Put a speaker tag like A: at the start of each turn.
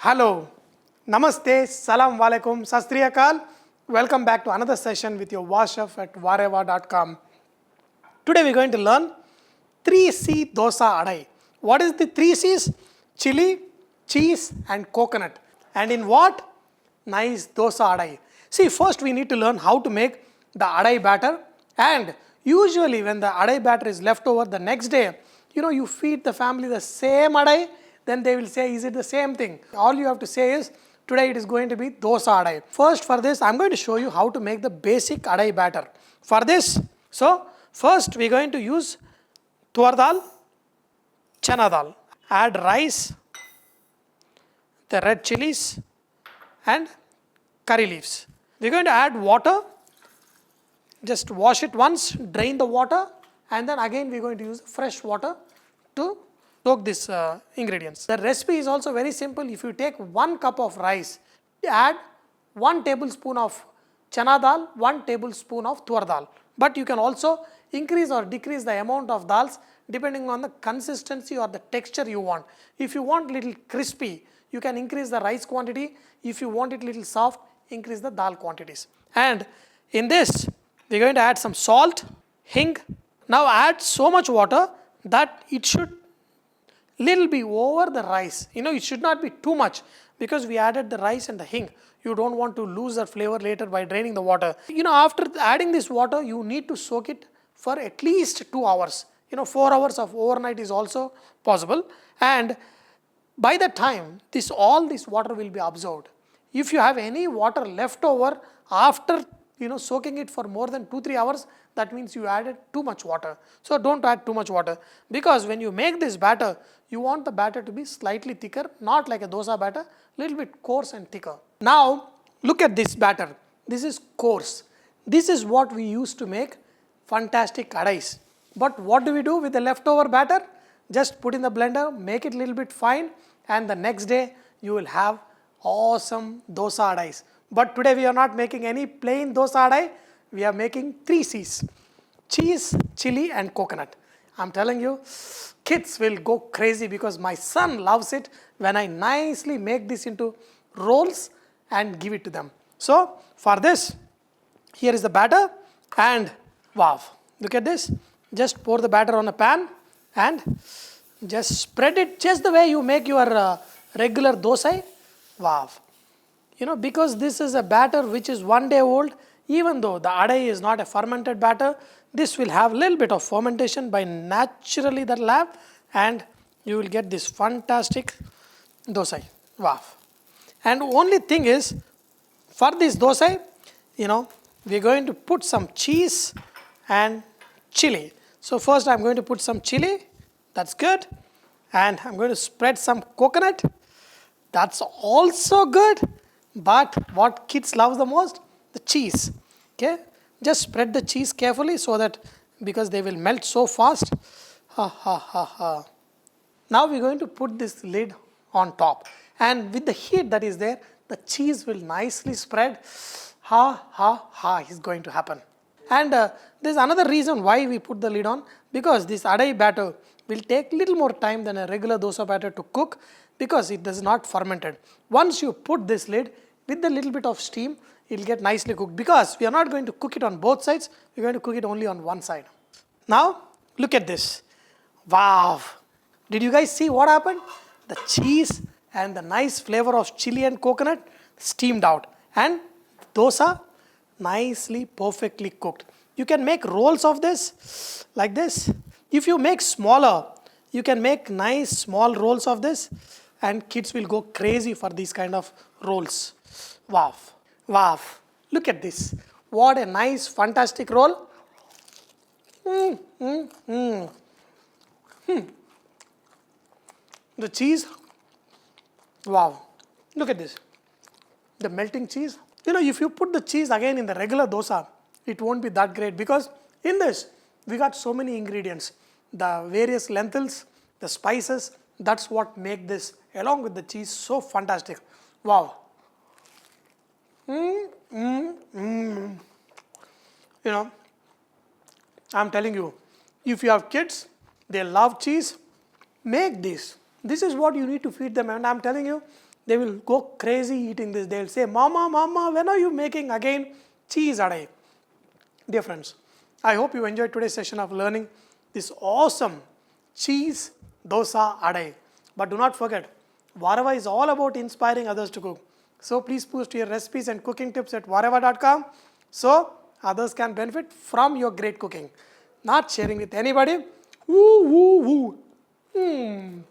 A: Hello, Namaste, Salam Walaikum, Sastriyakal. Welcome back to another session with your VahChef at vareva.com. Today we're going to learn 3C dosa adai. What is the 3 C's? Chili, cheese and coconut. And in what? Nice dosa adai. See, first we need to learn how to make the adai batter. And usually when the adai batter is left over the next day, you feed the family the same adai, then they will say, is it the same thing? All you have to say is, today it is going to be dosa adai. First for this, I'm going to show you how to make the basic adai batter. For this, first we're going to use tur dal, chana dal. Add rice, the red chilies and curry leaves. We're going to add water. Just wash it once, drain the water, and then again we're going to use fresh water to soak these ingredients. The recipe is also very simple. If you take 1 cup of rice, add 1 tablespoon of chana dal, 1 tablespoon of tur dal. But you can also increase or decrease the amount of dals depending on the consistency or the texture you want. If you want little crispy, you can increase the rice quantity. If you want it little soft, increase the dal quantities. And in this, we're going to add some salt, hing. Now add so much water that it should little be over the rice. It should not be too much because we added the rice and the hing. You don't want to lose the flavor later by draining the water. After adding this water, you need to soak it for at least 2 hours. 4 hours of overnight is also possible. And by the time all this water will be absorbed. If you have any water left over after soaking it for more than 2-3 hours, that means you added too much water. So don't add too much water, because when you make this batter, you want the batter to be slightly thicker, not like a dosa batter, little bit coarse and thicker. Now look at this batter. This is coarse. This is what we use to make fantastic adais. But what do we do with the leftover batter? Just put in the blender, make it a little bit fine, and the next day you will have awesome dosa adais. But today we are not making any plain dosa adai. We are making 3 C's. Cheese, chili and coconut. I'm telling you, kids will go crazy because my son loves it when I nicely make this into rolls and give it to them. So for this, here is the batter, and wow, look at this. Just pour the batter on a pan and just spread it just the way you make your regular dosai. Wow. Because this is a batter which is 1 day old, even though the adai is not a fermented batter, this will have a little bit of fermentation by naturally that will have, and you will get this fantastic dosai. Wow. And only thing is, for this dosai, we're going to put some cheese and chili. So first I'm going to put some chili. That's good. And I'm going to spread some coconut. That's also good. But what kids love the most? The cheese. Okay? Just spread the cheese carefully so that, because they will melt so fast. Now we're going to put this lid on top. And with the heat that is there, the cheese will nicely spread. Is going to happen. And there's another reason why we put the lid on, because this adai batter will take little more time than a regular dosa batter to cook, because it does not fermented. Once you put this lid, with a little bit of steam, it will get nicely cooked, because we are not going to cook it on both sides, we are going to cook it only on one side. Now look at this. Wow! Did you guys see what happened? The cheese and the nice flavor of chili and coconut steamed out, and dosa nicely perfectly cooked. You can make rolls of this like this. If you make smaller, you can make nice small rolls of this, and kids will go crazy for these kind of rolls. Wow. Wow. Look at this. What a nice fantastic roll. The cheese. Wow. Look at this. The melting cheese. If you put the cheese again in the regular dosa, it won't be that great, because in this we got so many ingredients. The various lentils, the spices, that's what make this along with the cheese so fantastic. Wow. I'm telling you, if you have kids, they love cheese, make this. This is what you need to feed them. And I'm telling you, They will go crazy eating this. They'll say, Mama, Mama, when are you making again cheese adai? Dear friends, I hope you enjoyed today's session of learning this awesome cheese dosa adai. But do not forget, Vareva is all about inspiring others to cook. So please post your recipes and cooking tips at vareva.com so others can benefit from your great cooking. Not sharing with anybody. Woo, woo, woo.